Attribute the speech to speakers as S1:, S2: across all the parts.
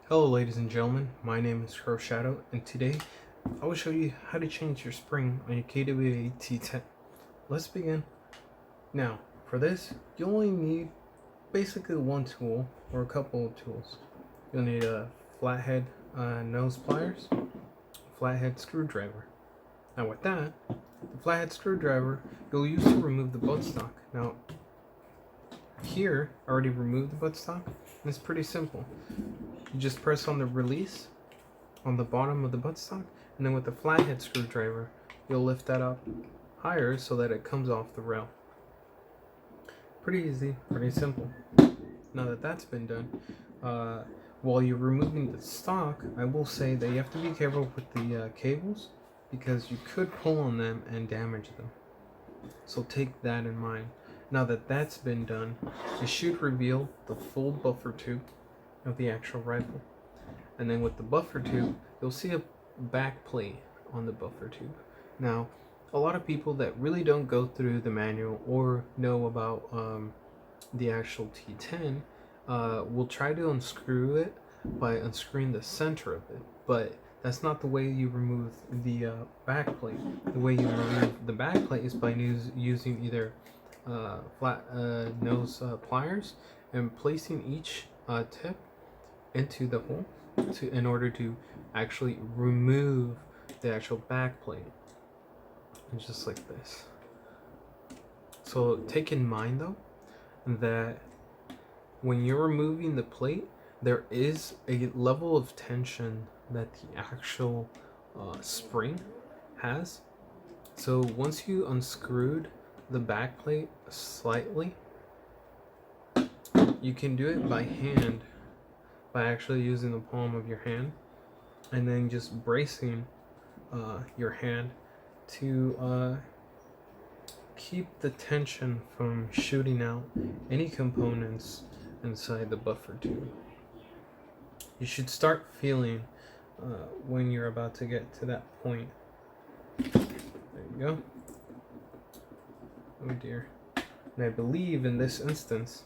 S1: Hello ladies and gentlemen, my name is Crow Shadow, and today I will show you how to change your spring on your KWA T10. Let's begin. Now, for this, you'll only need basically one tool or a couple of tools. You'll need a flathead nose pliers, flathead screwdriver. Now with that, the flathead screwdriver you'll use to remove the buttstock. Now, here I already removed the buttstock, and it's pretty simple. You just press on the release on the bottom of the buttstock, and then with the flathead screwdriver, you'll lift that up higher so that it comes off the rail. Pretty easy, pretty simple. Now that that's been done, while you're removing the stock, I will say that you have to be careful with the cables because you could pull on them and damage them. So take that in mind. Now that that's been done, it should reveal the full buffer tube of the actual rifle, and then with the buffer tube you'll see a back plate on the buffer tube. Now a lot of people that really don't go through the manual or know about the actual T10 will try to unscrew it by unscrewing the center of it, but that's not the way you remove the back plate. The way you remove the back plate is by using either flat nose pliers and placing each tip into the hole in order to actually remove the actual back plate, and just like this. So take in mind though that when you're removing the plate, there is a level of tension that the actual spring has. So once you unscrewed the back plate slightly, you can do it by hand, by actually using the palm of your hand and then just bracing your hand to keep the tension from shooting out any components inside the buffer tube. You should start feeling when you're about to get to that point. There you go. Oh dear. And I believe in this instance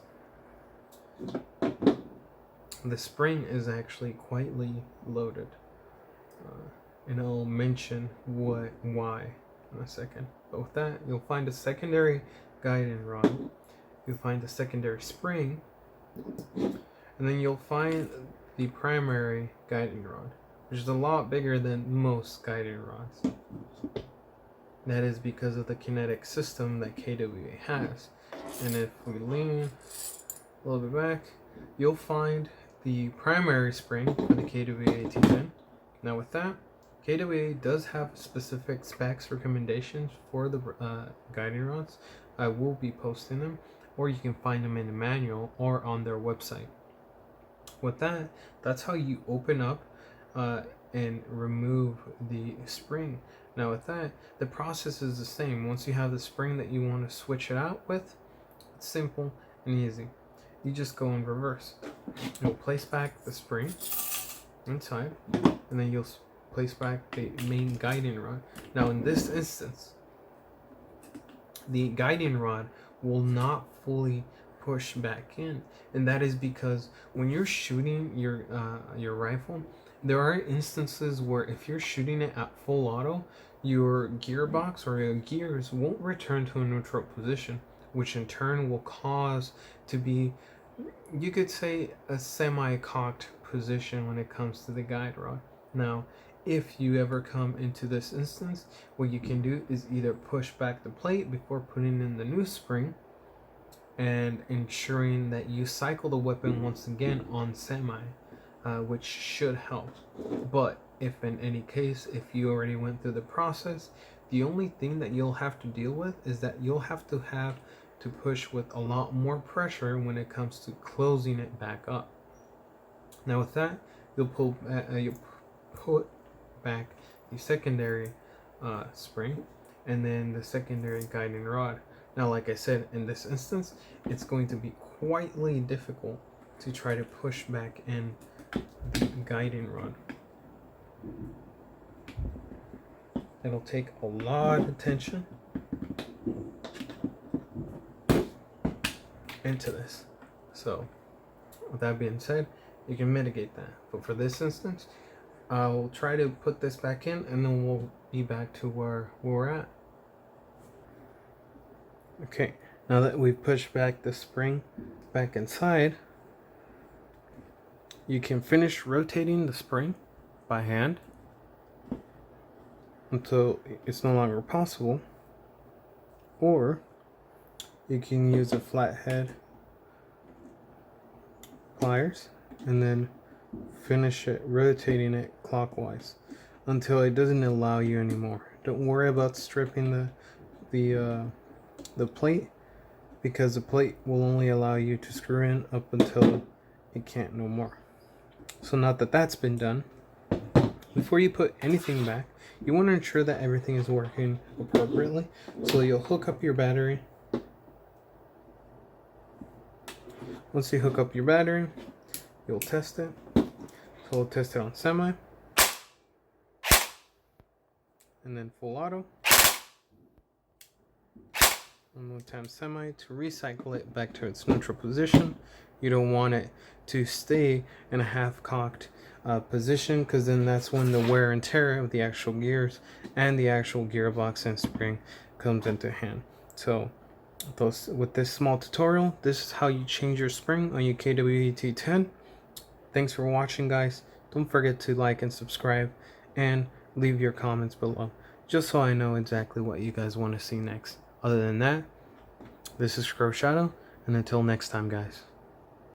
S1: the spring is actually quietly loaded, and I'll mention why in a second. But with that, you'll find a secondary guiding rod, you'll find a secondary spring, and then you'll find the primary guiding rod, which is a lot bigger than most guiding rods. That is because of the kinetic system that KWA has. And if we lean a little bit back, you'll find the primary spring for the KWA T10. Now with that, KWA does have specific specs recommendations for the guiding rods. I will be posting them, or you can find them in the manual or on their website. With that, that's how you open up and remove the spring. Now with that, the process is the same. Once you have the spring that you want to switch it out with, it's simple and easy. You just go in reverse. You'll place back the spring inside, and then you'll place back the main guiding rod. Now in this instance, the guiding rod will not fully push back in, and that is because when you're shooting your rifle, there are instances where if you're shooting it at full auto, your gearbox or your gears won't return to a neutral position, which in turn will cause to be, you could say, a semi-cocked position when it comes to the guide rod. Now, if you ever come into this instance, what you can do is either push back the plate before putting in the new spring and ensuring that you cycle the weapon once again on semi, which should help. But if in any case, if you already went through the process, the only thing that you'll have to deal with is that you'll have to push with a lot more pressure when it comes to closing it back up. Now with that, you'll put back the secondary spring and then the secondary guiding rod. Now like I said, in this instance, it's going to be quietly difficult to try to push back in the guiding rod. It'll take a lot of attention into this. So with that being said, you can mitigate that. But for this instance, I'll try to put this back in, and then we'll be back to where we're at. Okay, now that we've pushed back the spring back inside, you can finish rotating the spring by hand until it's no longer possible, or you can use a flathead pliers and then finish it rotating it clockwise until it doesn't allow you anymore. Don't worry about stripping the plate, because the plate will only allow you to screw in up until it can't no more. So now that that's been done, before you put anything back, you want to ensure that everything is working appropriately. So you'll hook up your battery. Once you hook up your battery, you'll test it. So we'll test it on semi, and then full auto. One more time semi to recycle it back to its neutral position. You don't want it to stay in a half-cocked position, because then that's when the wear and tear of the actual gears and the actual gearbox and spring comes into hand. So with this small tutorial, this is how you change your spring on your KWA T10. Thanks for watching, guys. Don't forget to like and subscribe, and leave your comments below, just so I know exactly what you guys want to see next. Other than that, this is Crow Shadow, and until next time, guys.